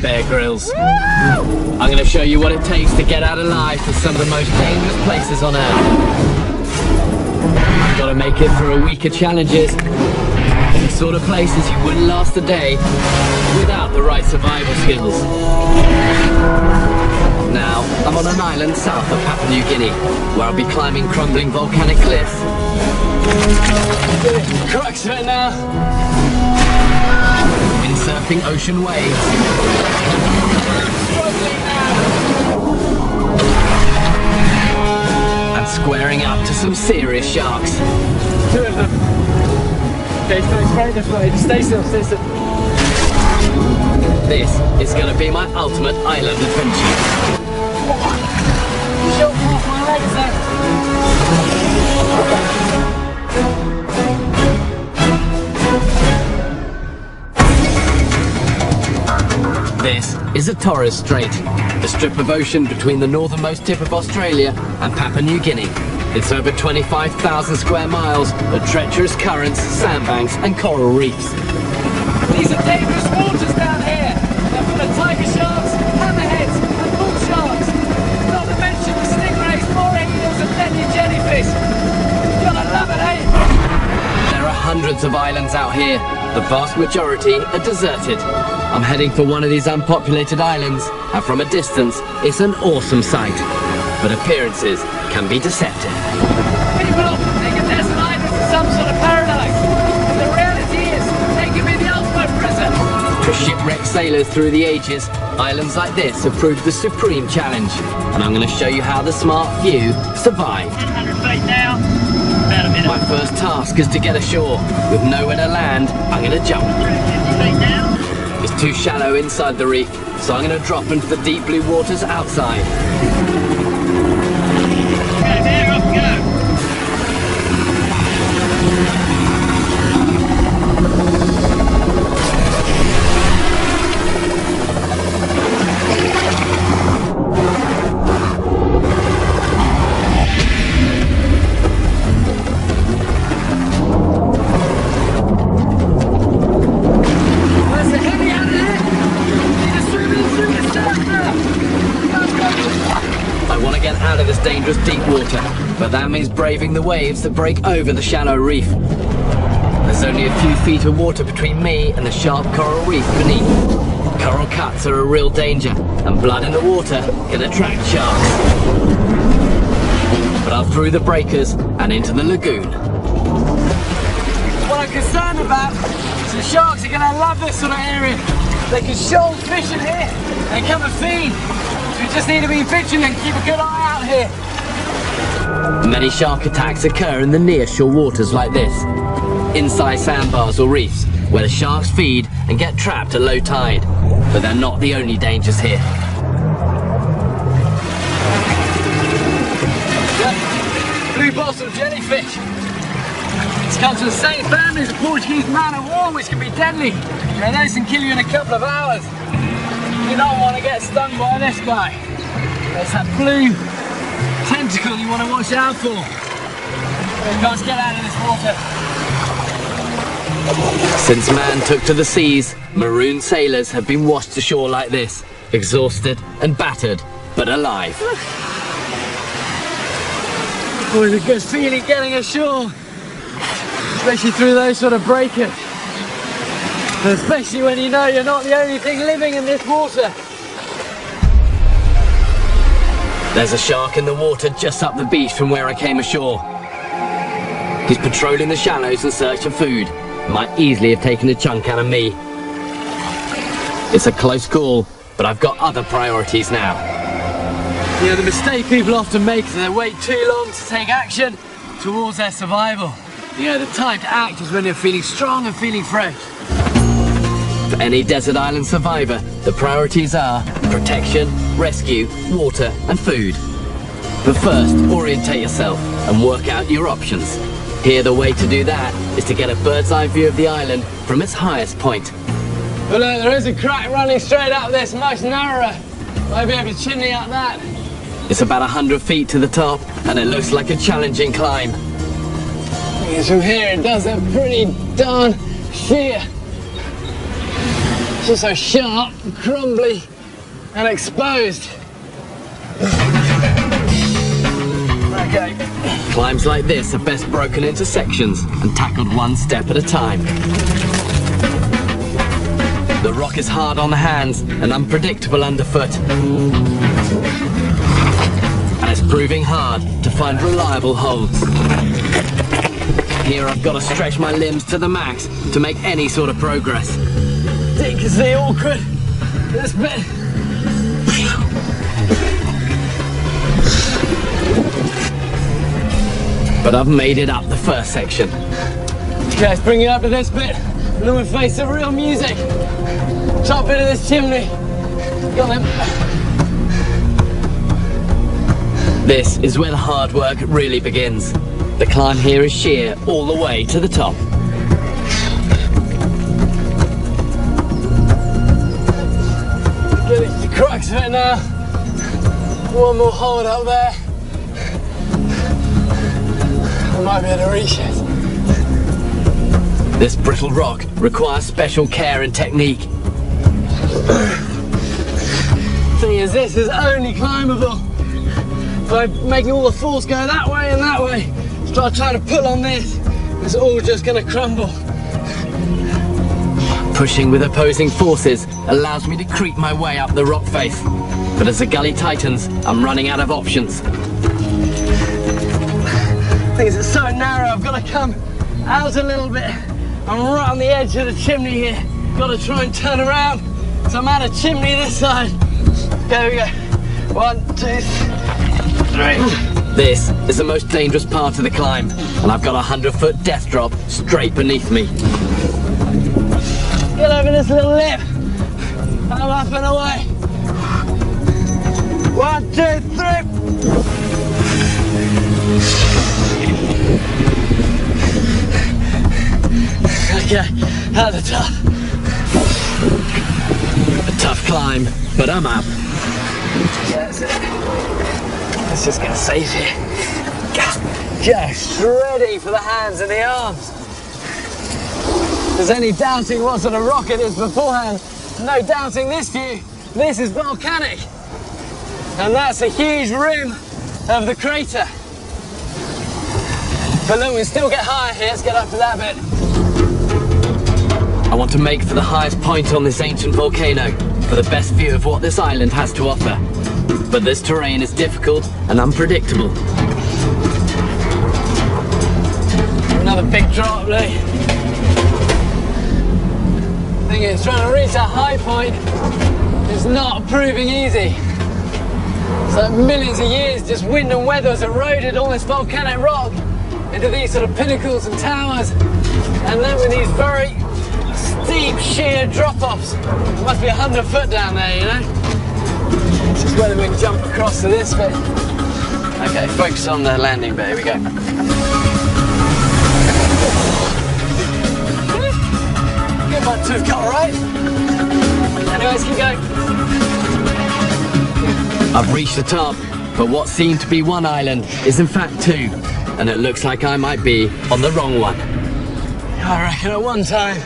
Bear Grylls. I'm going to show you what it takes to get out alive to some of the most dangerous places on Earth. You've got to make it through a week of challenges. The sort of places you wouldn't last a day without the right survival skills. Now, I'm on an island south of Papua New Guinea, where I'll be climbing crumbling volcanic cliffs. Crux right now. Windsurfing ocean waves. And squaring up to some serious sharks. Two of them. Okay, go straight this way. Stay still, stay still. This is going to be my ultimate island adventure. Short off my legs there. This is a Torres Strait, a strip of ocean between the northernmost tip of Australia and Papua New Guinea. It's over 25,000 square miles of treacherous currents, sandbanks and coral reefs. These are dangerous waters down here. They're full of tiger sharks, hammerheads and bull sharks. Not to mention the stingrays, moray eels and deadly jellyfish. You're gonna love it, eh? There are hundreds of islands out here. The vast majority are deserted. I'm heading for one of these unpopulated islands, and from a distance, it's an awesome sight. But appearances can be deceptive. People often think a desert island is some sort of paradise. The reality is, they can be the ultimate prison. For shipwrecked sailors through the ages, islands like this have proved the supreme challenge. And I'm going to show you how the smart few survive. 100 feet now. About a minute. My first task is to get ashore. With nowhere to land, I'm going to jump. 50 feet now. It's too shallow inside the reef, so I'm going to drop into the deep blue waters outside. Okay, there, off we go. Dangerous deep water, but that means braving the waves that break over the shallow reef. There's only a few feet of water between me and the sharp coral reef beneath. Coral cuts are a real danger, and blood in the water can attract sharks. But I'm through the breakers and into the lagoon. What I'm concerned about is the sharks are going to love this sort of area. They can shoal fish in here and come and feed. We just need to be vigilant, keep a good eye out here. Many shark attacks occur in the near-shore waters like this, inside sandbars or reefs, where the sharks feed and get trapped at low tide. But they're not the only dangers here. Blue bottle jellyfish. This comes from the same family as a Portuguese man of war, which can be deadly. And those can kill you in a couple of hours. You don't want to get stung by this guy. There's that blue tentacle you want to watch out for. You can't get out of this water. Since man took to the seas, maroon sailors have been washed ashore like this, exhausted and battered, but alive. Oh, it's a good feeling getting ashore, especially through those sort of breakers. And especially when you know you're not the only thing living in this water. There's a shark in the water just up the beach from where I came ashore. He's patrolling the shallows in search of food. Might easily have taken a chunk out of me. It's a close call, but I've got other priorities now. You know, the mistake people often make is they wait too long to take action towards their survival. You know, the time to act is when you're feeling strong and feeling fresh. For any desert island survivor, the priorities are protection, rescue, water and food. But first, orientate yourself and work out your options. Here, the way to do that is to get a bird's eye view of the island from its highest point. But look, there is a crack running straight up this, much narrower. Maybe have a chimney up that. It's about 100 feet to the top, and it looks like a challenging climb. Because from here it does look pretty darn sheer. It's also sharp, crumbly, and exposed. Okay. Climbs like this are best broken into sections and tackled one step at a time. The rock is hard on the hands and unpredictable underfoot. And it's proving hard to find reliable holds. Here I've got to stretch my limbs to the max to make any sort of progress. Ridiculously awkward, this bit. But I've made it up the first section. Okay, let's bring it up to this bit, and then we face the real music. Top bit of this chimney. Got them. This is where the hard work really begins. The climb here is sheer all the way to the top. Getting to the crux of it now. One more hold up there. I might be able to reach it. This brittle rock requires special care and technique. Thing is, this is only climbable by making all the force go that way and that way. Start trying to pull on this, it's all just going to crumble. Pushing with opposing forces allows me to creep my way up the rock face. But as the gully tightens, I'm running out of options. Thing is, it's so narrow, I've got to come out a little bit. I'm right on the edge of the chimney here. Got to try and turn around. So I'm out of chimney this side. There we go. 1, 2, 3. This is the most dangerous part of the climb, and I've got a 100-foot death drop straight beneath me. Get over this little lip. I'm up and away. 1, 2, 3. Okay, at the top. A tough climb, but I'm up. Yeah, that's it. Let's just get safe here. Just ready for the hands and the arms. If there's any doubting what sort of rock it is beforehand, no doubting this view. This is volcanic. And that's a huge rim of the crater. But look, we still get higher here. Let's get up to that bit. I want to make for the highest point on this ancient volcano, for the best view of what this island has to offer. But this terrain is difficult and unpredictable. Another big drop, Lee. Thing is, trying to reach that high point is not proving easy. So millions of years, just wind and weather has eroded all this volcanic rock into these sort of pinnacles and towers. And then with these very steep, sheer drop-offs. It must be 100 foot down there, you know? It's just whether we can jump across to this bit. Okay, focus on the landing bit, here we go. Get my tooth cut, alright? Anyways, keep going. I've reached the top, but what seemed to be one island is in fact two, and it looks like I might be on the wrong one. I reckon at one time,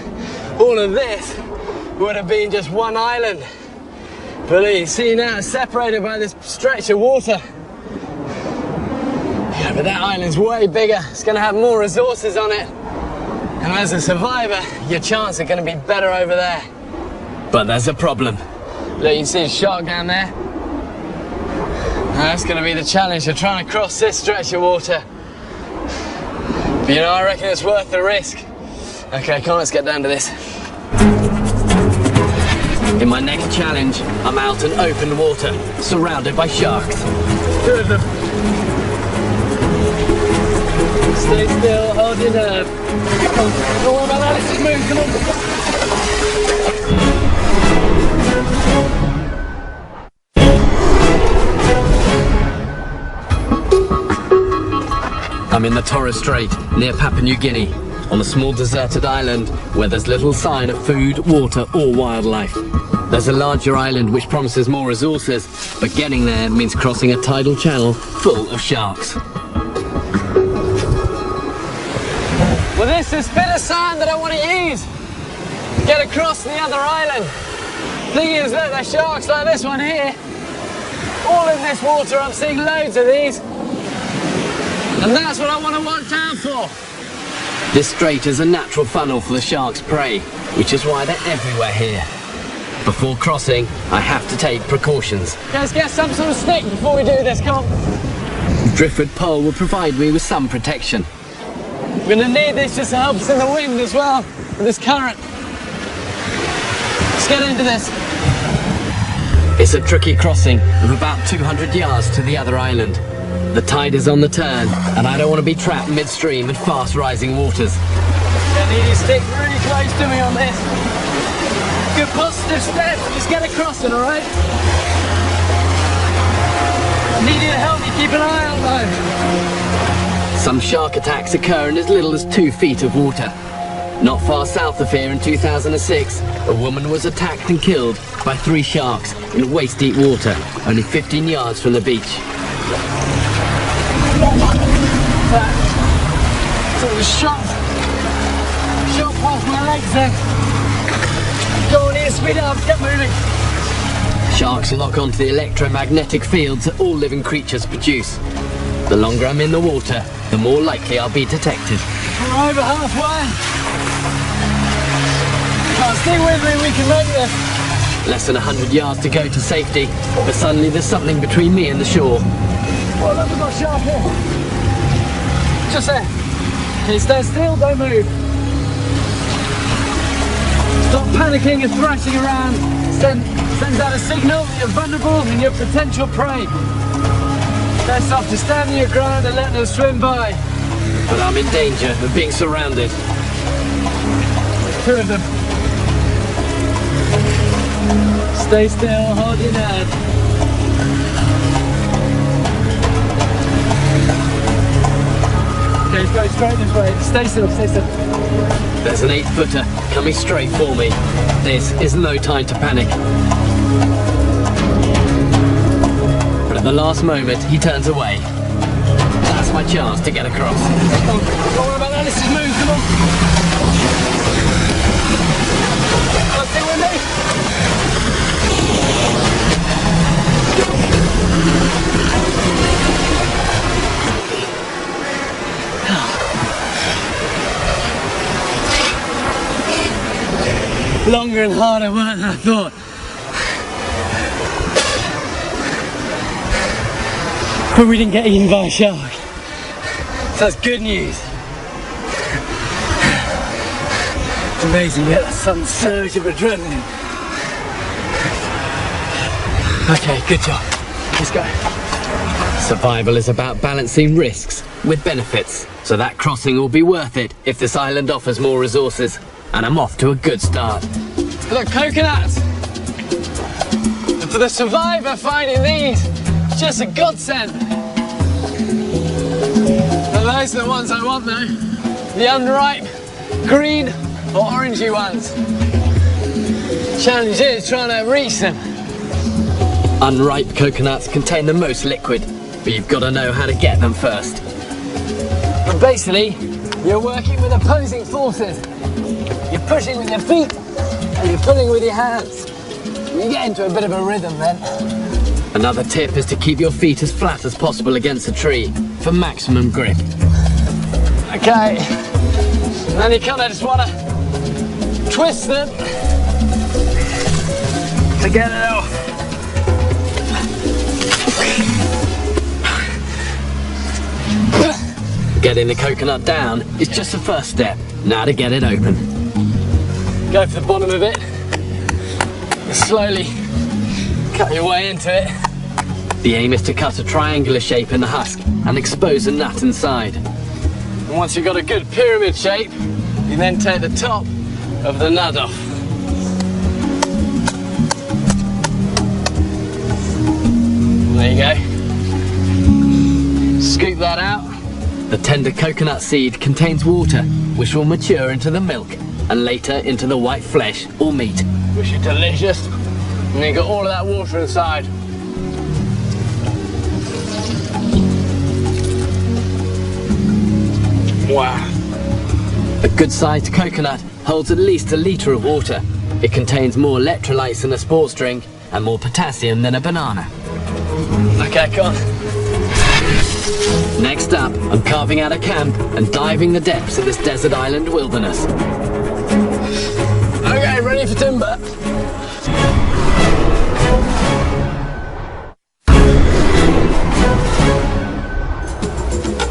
all of this would have been just one island. But you see now, it's separated by this stretch of water. Yeah, but that island's way bigger. It's going to have more resources on it. And as a survivor, your chances are going to be better over there. But there's a problem. Look, you can see a shark down there. Now, that's going to be the challenge of trying to cross this stretch of water. But you know, I reckon it's worth the risk. Okay, come on, let's get down to this. In my next challenge, I'm out in open water, surrounded by sharks. Two of them. Stay still, hold your nerve. Don't worry about that, let's just move, come on. I'm in the Torres Strait, near Papua New Guinea, on a small deserted island where there's little sign of food, water or wildlife. There's a larger island which promises more resources, but getting there means crossing a tidal channel full of sharks. Well, this is a bit of sand that I want to use. get across the other island. Thing is that there's sharks like this one here. All in this water, I'm seeing loads of these. And that's what I want to watch out for. This strait is a natural funnel for the shark's prey, which is why they're everywhere here. Before crossing, I have to take precautions. Let's get some sort of stick before we do this, come on. Driftwood pole will provide me with some protection. We're going to need this just to help us in the wind as well, with this current. Let's get into this. It's a tricky crossing of about 200 yards to the other island. The tide is on the turn, and I don't want to be trapped midstream in fast rising waters. I need you to stick really close to me on this. Good positive step, just get across it, alright? I need you to help me keep an eye on though. Some shark attacks occur in as little as 2 feet of water. Not far south of here in 2006, a woman was attacked and killed by 3 sharks in waist-deep water, only 15 yards from the beach. So it was shot past my legs then. Go on here, speed it up, get moving. Sharks lock onto the electromagnetic fields that all living creatures produce. The longer I'm in the water, the more likely I'll be detected. We're over halfway. Stay with me, we can make this. Less than 100 yards to go to safety, but suddenly there's something between me and the shore. Well, look, we've got a shark here. Just there. Okay, stay still, don't move. Stop panicking and thrashing around. Sends out a signal that you're vulnerable and you're potential prey. Best off to stand on your ground and let them swim by. But I'm in danger of being surrounded. 2 of them. Stay still, hold your hand. Okay, go straight this way. Stay still, stay still. There's an 8-footer coming straight for me. This is no time to panic. But at the last moment, he turns away. That's my chance to get across. Don't worry about that, let's just move, come on. Stay with me. Longer and harder work than I thought. But we didn't get eaten by a shark. So that's good news. It's amazing, you get that sudden surge of adrenaline. Okay, good job. Let's go. Survival is about balancing risks with benefits, so that crossing will be worth it if this island offers more resources. And I'm off to a good start. Look, coconuts! And for the survivor, finding these, just a godsend. Now those are the ones I want though. The unripe, green or orangey ones. Challenge is trying to reach them. Unripe coconuts contain the most liquid, but you've got to know how to get them first. But basically, you're working with opposing forces. You're pushing with your feet and you're pulling with your hands. You get into a bit of a rhythm then. Another tip is to keep your feet as flat as possible against a tree for maximum grip. Okay, and then you kind of just want to twist them to get it off. Getting the coconut down is just the first step. Now to get it open. Go for the bottom of it. And slowly cut your way into it. The aim is to cut a triangular shape in the husk and expose the nut inside. And once you've got a good pyramid shape, you then take the top of the nut off. There you go. Scoop that out. The tender coconut seed contains water, which will mature into the milk and later into the white flesh or meat. Which is delicious. And then you got all of that water inside. Wow. A good-sized coconut holds at least a litre of water. It contains more electrolytes than a sports drink and more potassium than a banana. Okay, come on. Next up, I'm carving out a camp and diving the depths of this desert island wilderness. Okay, ready for timber.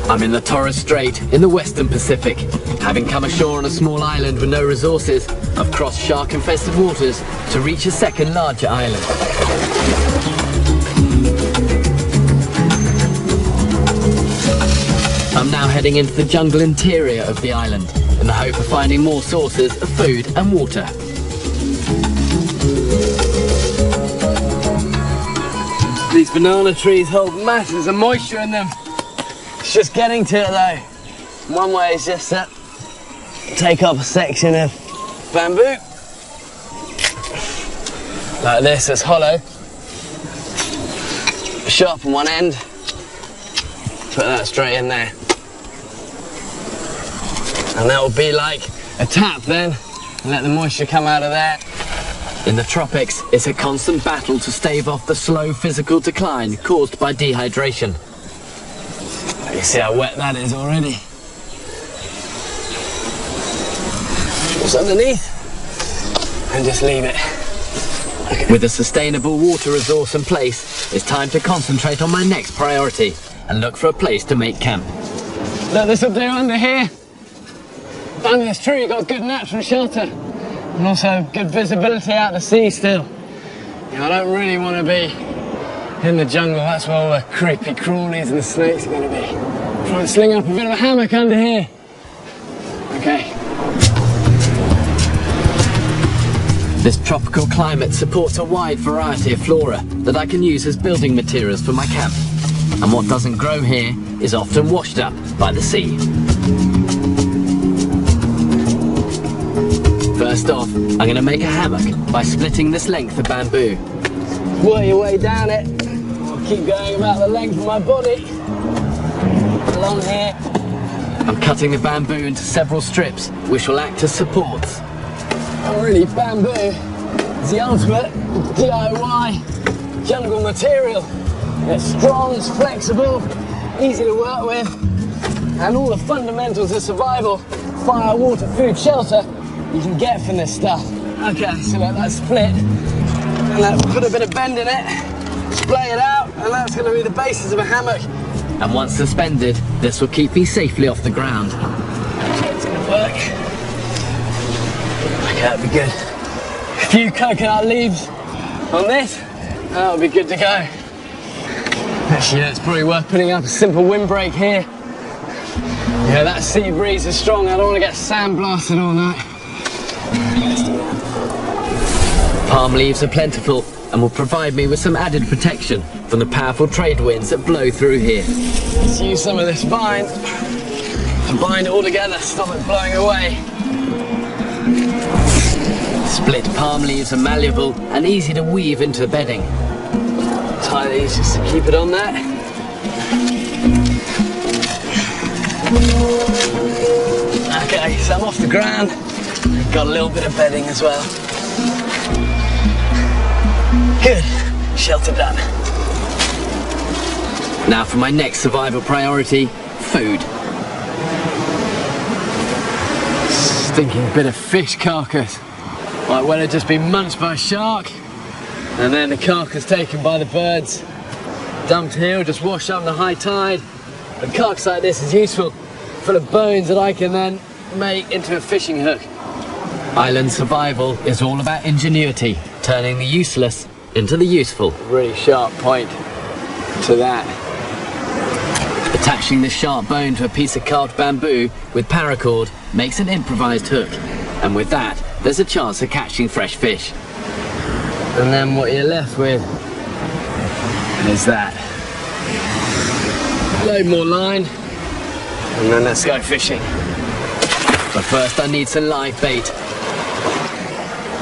I'm in the Torres Strait in the Western Pacific. Having come ashore on a small island with no resources, I've crossed shark-infested waters to reach a second larger island. I'm now heading into the jungle interior of the island in the hope of finding more sources of food and water. These banana trees hold masses of moisture in them. It's just getting to it though. One way is just to take up a section of bamboo. Like this, it's hollow. Sharpen one end. Put that straight in there. And that will be like a tap then. And let the moisture come out of there. In the tropics, it's a constant battle to stave off the slow physical decline caused by dehydration. You see how wet that is already. What's underneath? And just leave it. Okay. With a sustainable water resource in place, it's time to concentrate on my next priority and look for a place to make camp. Look, this will do under here. Under this tree, you've got good natural shelter. And also good visibility out to sea still. You know, I don't really want to be in the jungle. That's where all the creepy crawlies and the snakes are going to be. Try and sling up a bit of a hammock under here. Okay. This tropical climate supports a wide variety of flora that I can use as building materials for my camp. And what doesn't grow here is often washed up by the sea. First off, I'm going to make a hammock by splitting this length of bamboo. Work your way down it. I'll keep going about the length of my body. Along here. I'm cutting the bamboo into several strips, which will act as supports. Oh, really, bamboo is the ultimate DIY jungle material. It's strong, it's flexible, easy to work with, and all the fundamentals of survival, fire, water, food, shelter, you can get from this stuff. Okay, so let that split, and let's put a bit of bend in it, splay it out, and that's going to be the basis of a hammock. And once suspended, this will keep me safely off the ground. Okay, it's going to work. Okay, that'll be good. A few coconut leaves on this, that'll be good to go. Actually, yeah, it's probably worth putting up a simple windbreak here. Yeah, that sea breeze is strong. I don't want to get sandblasted all night. Palm leaves are plentiful and will provide me with some added protection from the powerful trade winds that blow through here. Let's use some of this vine to bind it all together, stop it blowing away. Split palm leaves are malleable and easy to weave into the bedding. Tie these just to keep it on there. Okay, so I'm off the ground. Got a little bit of bedding as well. Good, shelter done. Now for my next survival priority, food. Stinking bit of fish carcass. Like when it just been munched by a shark, and then the carcass taken by the birds, dumped here, or just washed up in the high tide. A carcass like this is useful, full of bones that I can then make into a fishing hook. Island survival is all about ingenuity, turning the useless into the useful. Really sharp point to that. Attaching the sharp bone to a piece of carved bamboo with paracord makes an improvised hook, and with that, there's a chance of catching fresh fish. And then what you're left with is that. Load more line, and then let's go fishing. But first I need some live bait.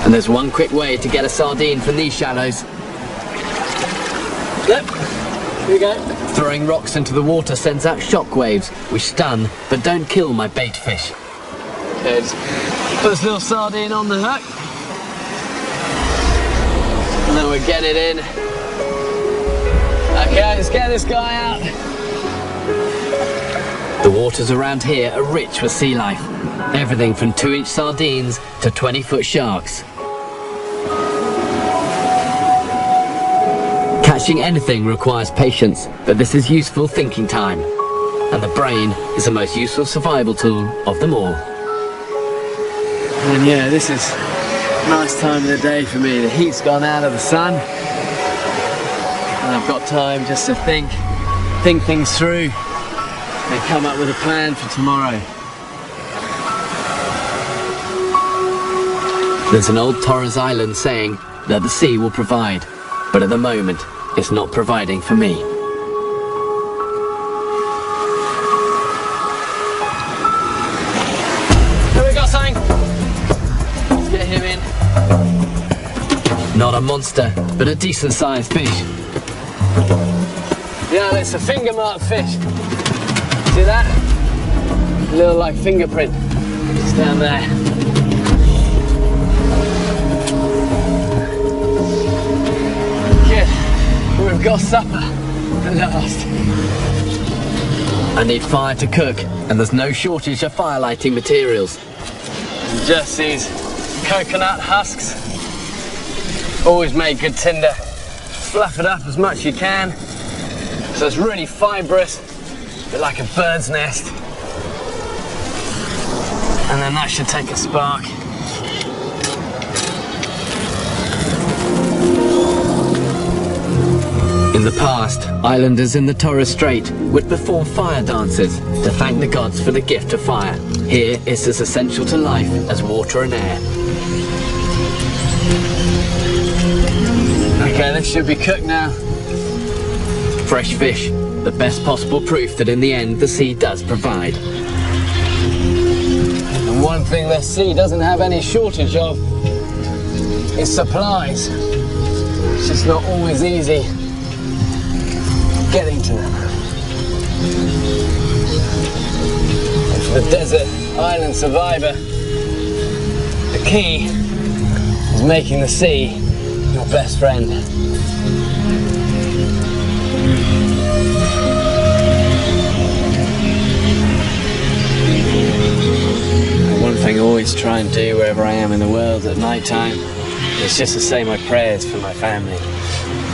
And there's one quick way to get a sardine from these shallows. Yep, here we go. Throwing rocks into the water sends out shock waves, which stun but don't kill my bait fish. Okay, just First little sardine on the hook. And then we'll get it in. Okay, let's get this guy out. The waters around here are rich with sea life. Everything from 2-inch sardines to 20-foot sharks. Catching anything requires patience, but this is useful thinking time. And the brain is the most useful survival tool of them all. And yeah, this is a nice time of the day for me. The heat's gone out of the sun. And I've got time just to think things through and come up with a plan for tomorrow. There's an old Torres Island saying that the sea will provide, but at the moment, it's not providing for me. Here we got something. Let's get him in. Not a monster, but a decent-sized fish. Yeah, it's a finger mark fish. See that? A little like fingerprint. Just down there. Good. We've got supper at last. I need fire to cook, and there's no shortage of fire lighting materials. Just these coconut husks. Always make good tinder. Fluff it up as much as you can. So it's really fibrous, a bit like a bird's nest. And then that should take a spark. In the past, islanders in the Torres Strait would perform fire dances to thank the gods for the gift of fire. Here, it's as essential to life as water and air. Okay, this should be cooked now. Fresh fish, the best possible proof that in the end the sea does provide. And one thing the sea doesn't have any shortage of is supplies. It's just not always easy getting to them. And for the desert island survivor, the key is making the sea your best friend. One thing I always try and do wherever I am in the world at night time is just to say my prayers for my family.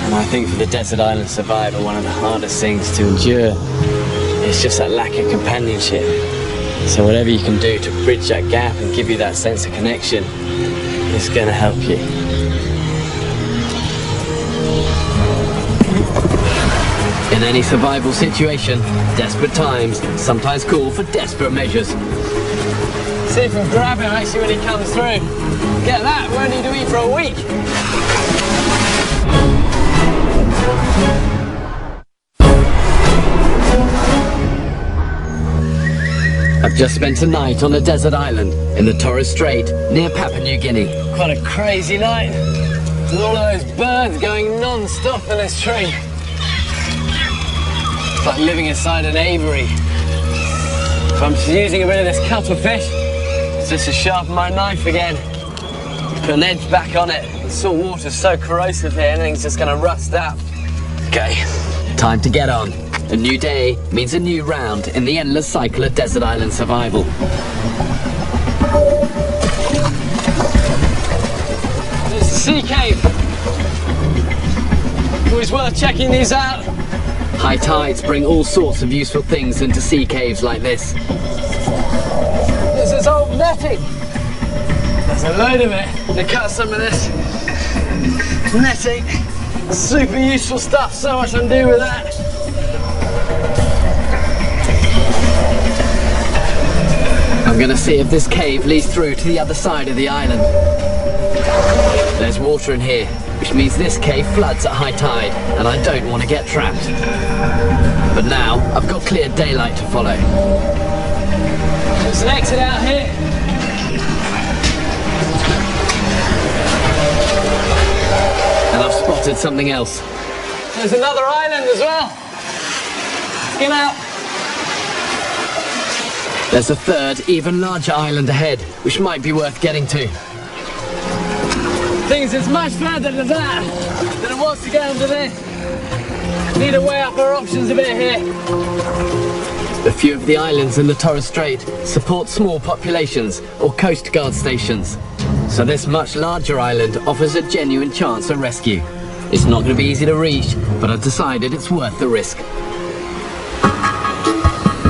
And I think for the desert island survivor, one of the hardest things to endure is just that lack of companionship. So whatever you can do to bridge that gap and give you that sense of connection is going to help you. In any survival situation, desperate times sometimes call for desperate measures. See if we can grab him actually when he comes through. Get that, we won't need to eat for a week. I've just spent a night on a desert island in the Torres Strait near Papua New Guinea. Quite a crazy night. With all of those birds going non-stop in this tree. It's like living inside an aviary. So I'm just using a bit of this cuttlefish just to sharpen my knife again. Put an edge back on it. The salt water's so corrosive here, anything's just going to rust out. Okay, time to get on. A new day means a new round in the endless cycle of desert island survival. There's a sea cave. Always worth checking these out. High tides bring all sorts of useful things into sea caves like this. This is old netting. There's a load of it. To cut some of this netting. Super useful stuff. So much I can do with that. I'm going to see if this cave leads through to the other side of the island. There's water in here, which means this cave floods at high tide, and I don't want to get trapped. But now, I've got clear daylight to follow. There's an exit out here. And I've spotted something else. There's another island as well. Skim out. There's a third, even larger island ahead, which might be worth getting to. Things is much further to that than it was to get onto this. Need to weigh up our options a bit here. A few of the islands in the Torres Strait support small populations or coast guard stations. So this much larger island offers a genuine chance at rescue. It's not going to be easy to reach, but I've decided it's worth the risk.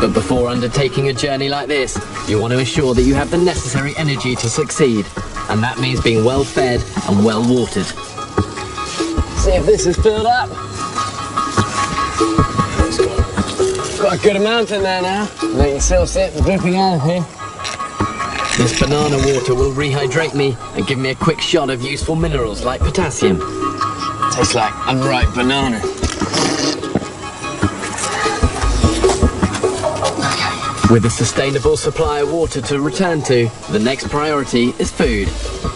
But before undertaking a journey like this, you want to ensure that you have the necessary energy to succeed. And that means being well fed and well watered. See if this is filled up. Got a good amount in there now. You can still see it dripping out of here. This banana water will rehydrate me and give me a quick shot of useful minerals like potassium. Tastes like unripe banana. With a sustainable supply of water to return to, the next priority is food.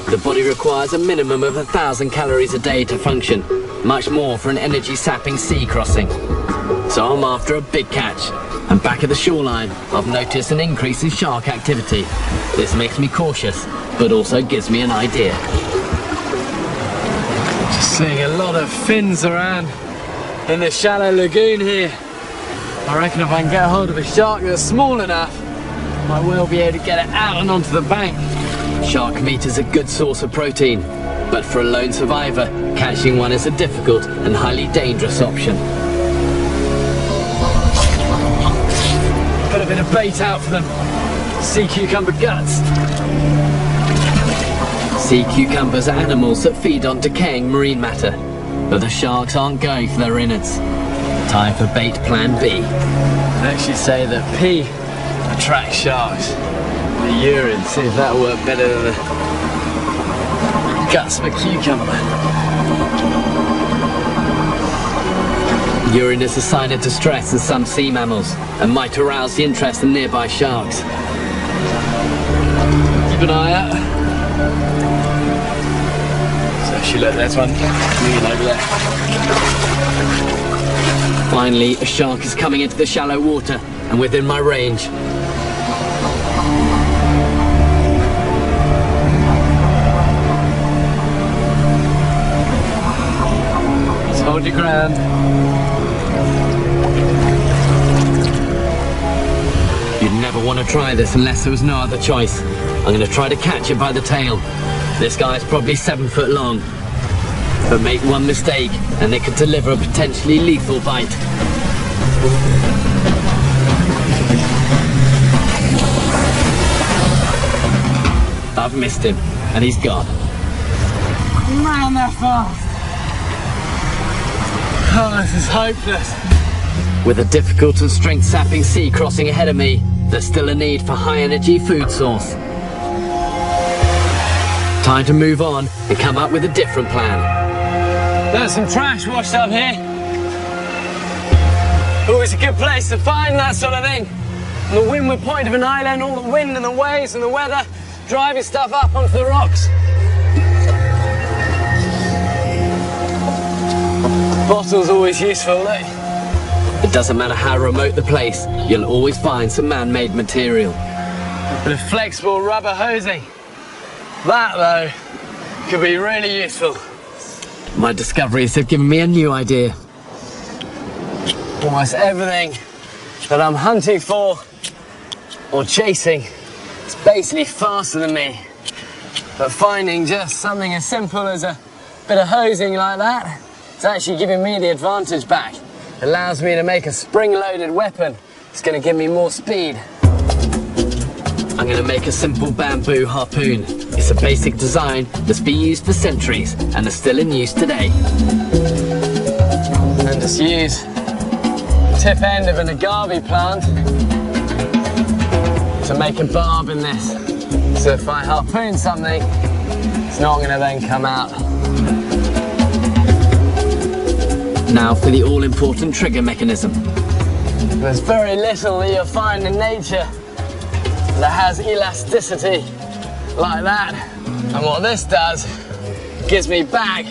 The body requires a minimum of 1,000 calories a day to function, much more for an energy-sapping sea crossing. So I'm after a big catch, and back at the shoreline, I've noticed an increase in shark activity. This makes me cautious, but also gives me an idea. Just seeing a lot of fins around in the shallow lagoon here. I reckon if I can get hold of a shark that's small enough, I will be able to get it out and onto the bank. Shark meat is a good source of protein, but for a lone survivor, catching one is a difficult and highly dangerous option. Put a bit of bait out for them. Sea cucumber guts. Sea cucumbers are animals that feed on decaying marine matter, but the sharks aren't going for their innards. Time for bait plan B. They actually say that pee attracts sharks. The urine, see if that'll work better than the guts of a cucumber. Urine is a sign of distress in some sea mammals and might arouse the interest of nearby sharks. Keep an eye out. So actually look, there's one moving over there. Finally, a shark is coming into the shallow water and within my range. Just hold your ground. You'd never want to try this unless there was no other choice. I'm going to try to catch it by the tail. This guy's probably 7 foot long. But make one mistake and it could deliver a potentially lethal bite. I've missed him and he's gone. Man, that fast. Oh, this is hopeless. With a difficult and strength-sapping sea crossing ahead of me, there's still a need for high-energy food source. Time to move on and come up with a different plan. There's some trash washed up here. Always a good place to find that sort of thing. And the windward point of an island, all the wind and the waves and the weather, driving stuff up onto the rocks. Bottles always useful, look. It doesn't matter how remote the place, you'll always find some man-made material. A bit of flexible rubber hosing. That, though, could be really useful. My discoveries have given me a new idea. Almost everything that I'm hunting for or chasing is basically faster than me. But finding just something as simple as a bit of hosing like that is actually giving me the advantage back. It allows me to make a spring-loaded weapon. It's going to give me more speed. I'm going to make a simple bamboo harpoon. It's a basic design that's been used for centuries and is still in use today. And just use the tip end of an agave plant to make a barb in this. So if I harpoon something, it's not going to then come out. Now for the all-important trigger mechanism. There's very little that you'll find in nature that has elasticity like that. And what this does, gives me back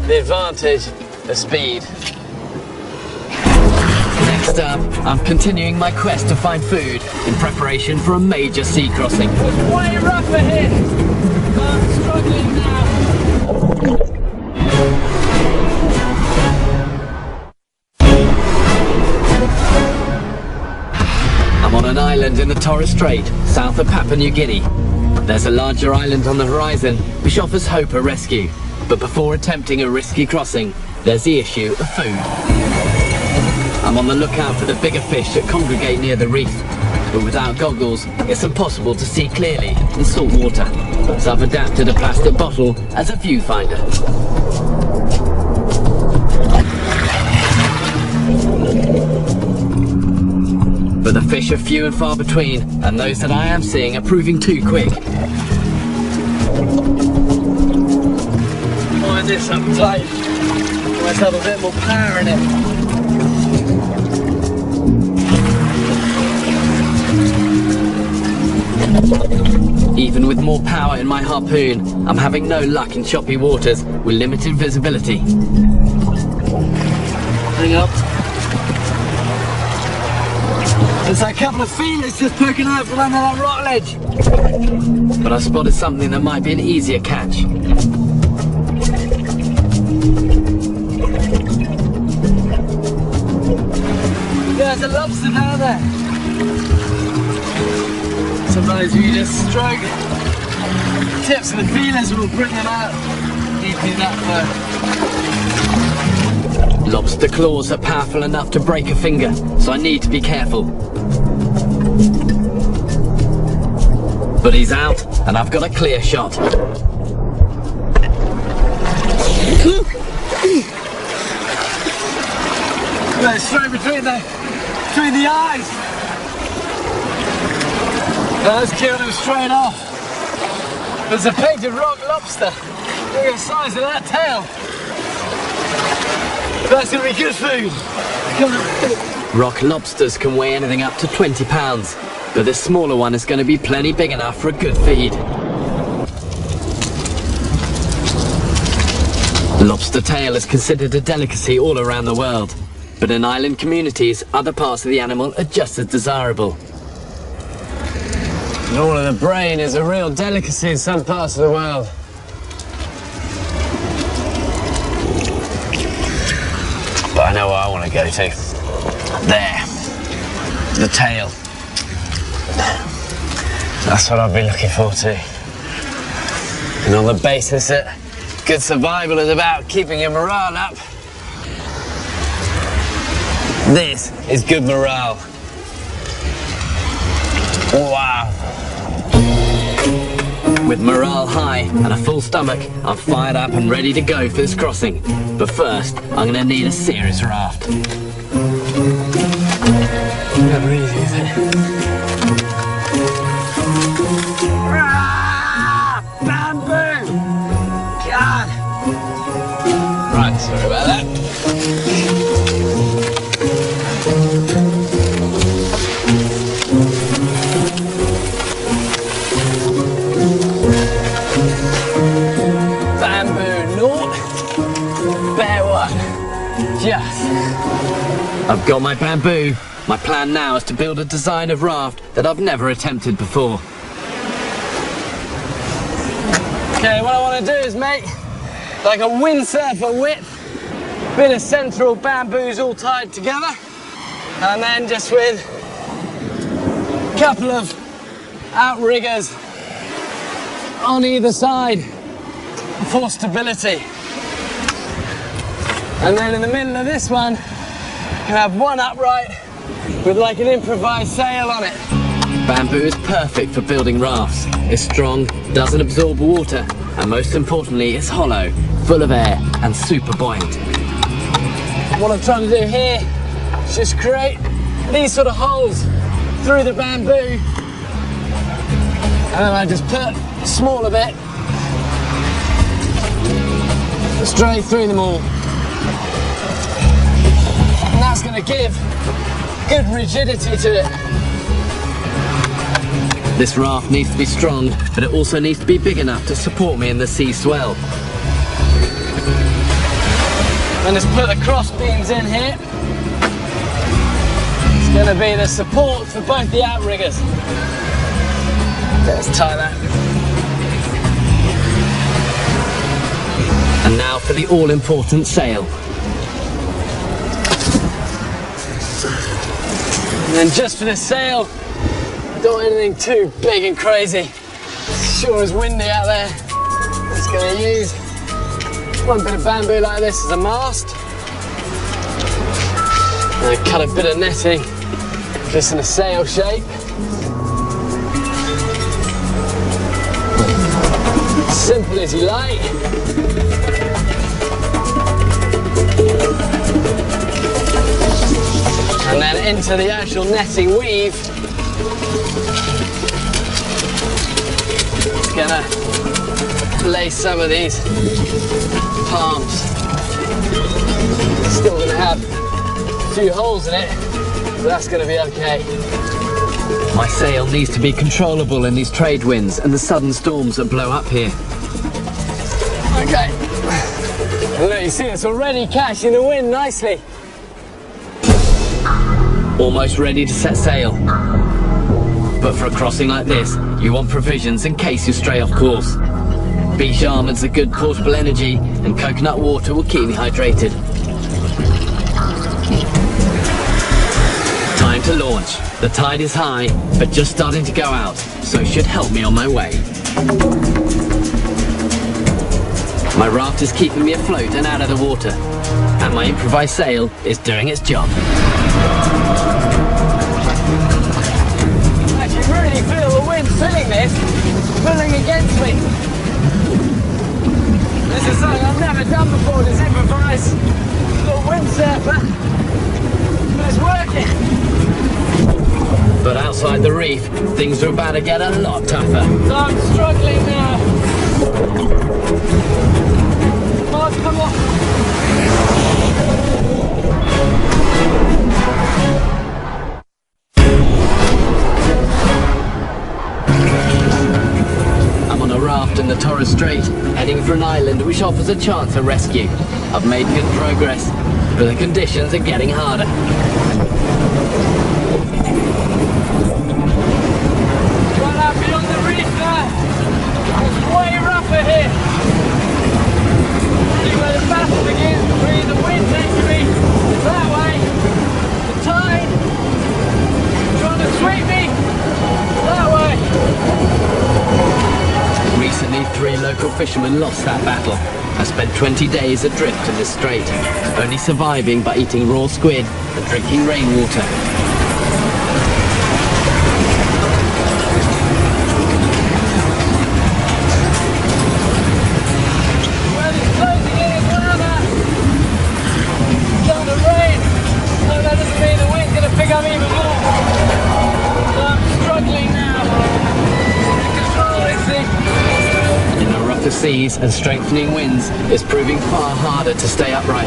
the advantage of speed. Next Next up, I'm continuing my quest to find food in preparation for a major sea crossing. It's way rough ahead. I'm struggling now. I'm on an island in the Torres Strait, south of Papua New Guinea. There's a larger island on the horizon which offers hope of rescue. But before attempting a risky crossing, there's the issue of food. I'm on the lookout for the bigger fish that congregate near the reef. But without goggles, it's impossible to see clearly in salt water. So I've adapted a plastic bottle as a viewfinder. But the fish are few and far between, and those that I am seeing are proving too quick. Wind this up tight. Let's have a bit more power in it. Even with more power in my harpoon, I'm having no luck in choppy waters with limited visibility. Hang up. There's a couple of feelers just poking out from under that rock ledge. But I spotted something that might be an easier catch. There's a lobster down there. Sometimes you just stroke tips of the feelers will bring them out deep in that Lobster claws are powerful enough to break a finger, so I need to be careful. But he's out, and I've got a clear shot. Right, straight between the eyes. Let's kill him straight off. There's a painted rock lobster. Look at the size of that tail. That's going to be good food. Come on. Rock lobsters can weigh anything up to 20 pounds, but this smaller one is going to be plenty big enough for a good feed. Lobster tail is considered a delicacy all around the world, but in island communities, other parts of the animal are just as desirable. And all of the brain is a real delicacy in some parts of the world. But I know where I want to go to. There. The tail. That's what I've been looking forward to. And on the basis that good survival is about keeping your morale up, this is good morale. Wow. With morale high and a full stomach, I'm fired up and ready to go for this crossing. But first, I'm going to need a serious raft. Never easy, is it? Bamboo! God! Right, sorry about that. Yes. I've got my bamboo. My plan now is to build a design of raft that I've never attempted before. Okay, what I want to do is make like a windsurfer width, bit of central bamboos all tied together, and then just with a couple of outriggers on either side for stability. And then in the middle of this one, you can have one upright with like an improvised sail on it. Bamboo is perfect for building rafts. It's strong, doesn't absorb water, and most importantly, it's hollow, full of air, and super buoyant. What I'm trying to do here is just create these sort of holes through the bamboo. And then I just put a smaller bit straight through them all. And that's going to give good rigidity to it. This raft needs to be strong, but it also needs to be big enough to support me in the sea swell. And just put the cross beams in here. Gonna be the support for both the outriggers. Let's tie that. And now for the all-important sail. And then just for the sail, don't want anything too big and crazy. Sure is windy out there. Just gonna use one bit of bamboo like this as a mast. And I cut a bit of netting just in a sail shape. Simple as you like. And then into the actual netting weave. Just gonna lay some of these palms. Still gonna have a few holes in it, but that's gonna be okay. My sail needs to be controllable in these trade winds and the sudden storms that blow up here. Okay. And look, you see it's already catching the wind nicely. Almost ready to set sail. But for a crossing like this, you want provisions in case you stray off course. Beach almonds are good portable energy, and coconut water will keep me hydrated. Time to launch. The tide is high, but just starting to go out, so it should help me on my way. My raft is keeping me afloat and out of the water, and my improvised sail is doing its job. I can really feel the wind filling this, pulling against me. This is something I've never done before, this improvised little windsurfer. But it's working. But outside the reef, things are about to get a lot tougher. So I'm struggling now. Mars, come on. I'm on a raft in the Torres Strait, heading for an island which offers a chance of rescue. I've made good progress, but the conditions are getting harder. Right out beyond the reef there. It's way rougher here. See where the battle begins between the wind entry that way, the tide trying to sweep me that way. Recently, 3 local fishermen lost that battle. I spent 20 days adrift in this strait, only surviving by eating raw squid and drinking rainwater. Weather's closing in as well now. It's going to rain. No, that doesn't mean the wind's going to pick up even more. So I'm struggling now to control this thing. In the rougher seas and strengthening winds, it's proving far harder to stay upright.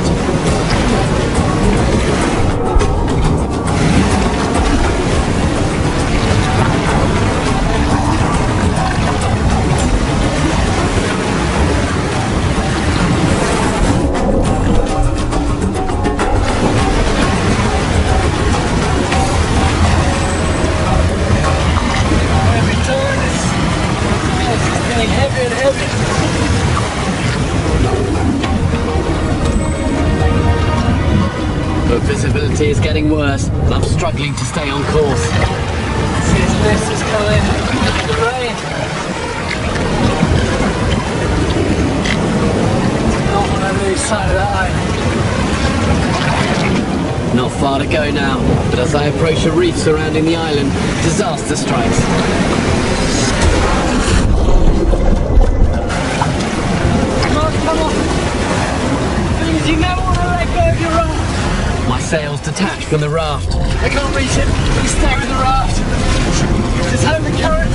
Every turn it's getting heavier and heavier. But visibility is getting worse, and I'm struggling to stay on course. See this mist is coming. The rain. Don't want to lose sight of that eye. Not far to go now, but as I approach a reef surrounding the island, disaster strikes. Come on. Things you never want to let go of your raft. My sails detached from the raft. I can't reach it. You stay with the raft. Just hold the current.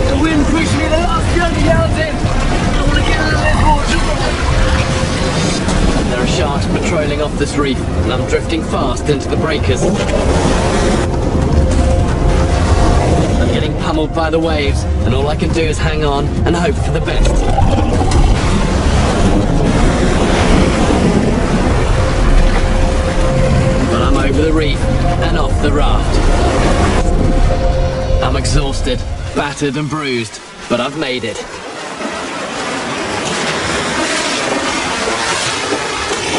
The wind pushed me the last 200 yards in. I want to get out of this water. There are sharks patrolling off this reef, and I'm drifting fast into the breakers. I'm getting pummeled by the waves, and all I can do is hang on and hope for the best. But I'm over the reef, shattered, battered and bruised, but I've made it.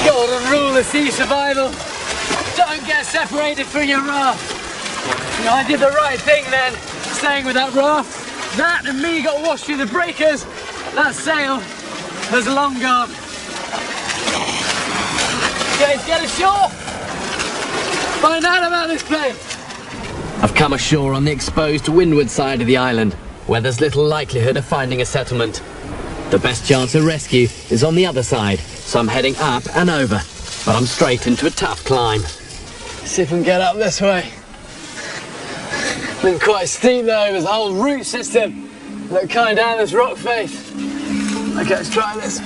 Golden rule of sea survival. Don't get separated from your raft. You know, I did the right thing then, staying with that raft. That and me got washed through the breakers. That sail has long gone. Okay, let's get ashore. Find out about this place. I've come ashore on the exposed windward side of the island, where there's little likelihood of finding a settlement. The best chance of rescue is on the other side, so I'm heading up and over, but I'm straight into a tough climb. See if we can get up this way. Been quite steep though, there's a whole root system that kind down this rock face. Okay, let's try this.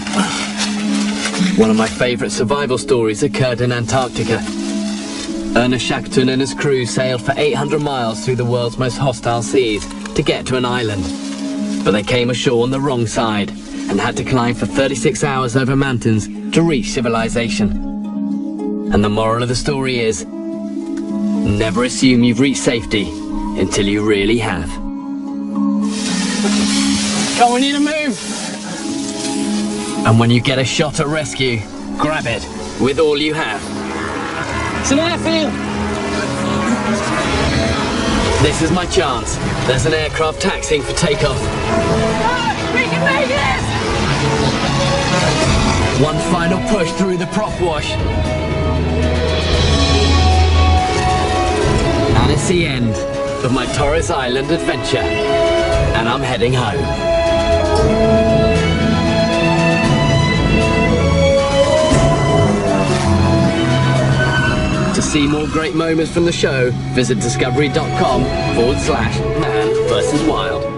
One of my favourite survival stories occurred in Antarctica. Ernest Shackleton and his crew sailed for 800 miles through the world's most hostile seas to get to an island. But they came ashore on the wrong side and had to climb for 36 hours over mountains to reach civilization. And the moral of the story is, never assume you've reached safety until you really have. Come on, we need to move. And when you get a shot at rescue, grab it with all you have. It's an airfield. This is my chance. There's an aircraft taxiing for takeoff. We can make it! One final push through the prop wash. And it's the end of my Torres Island adventure. And I'm heading home. To see more great moments from the show, visit discovery.com/man vs. wild.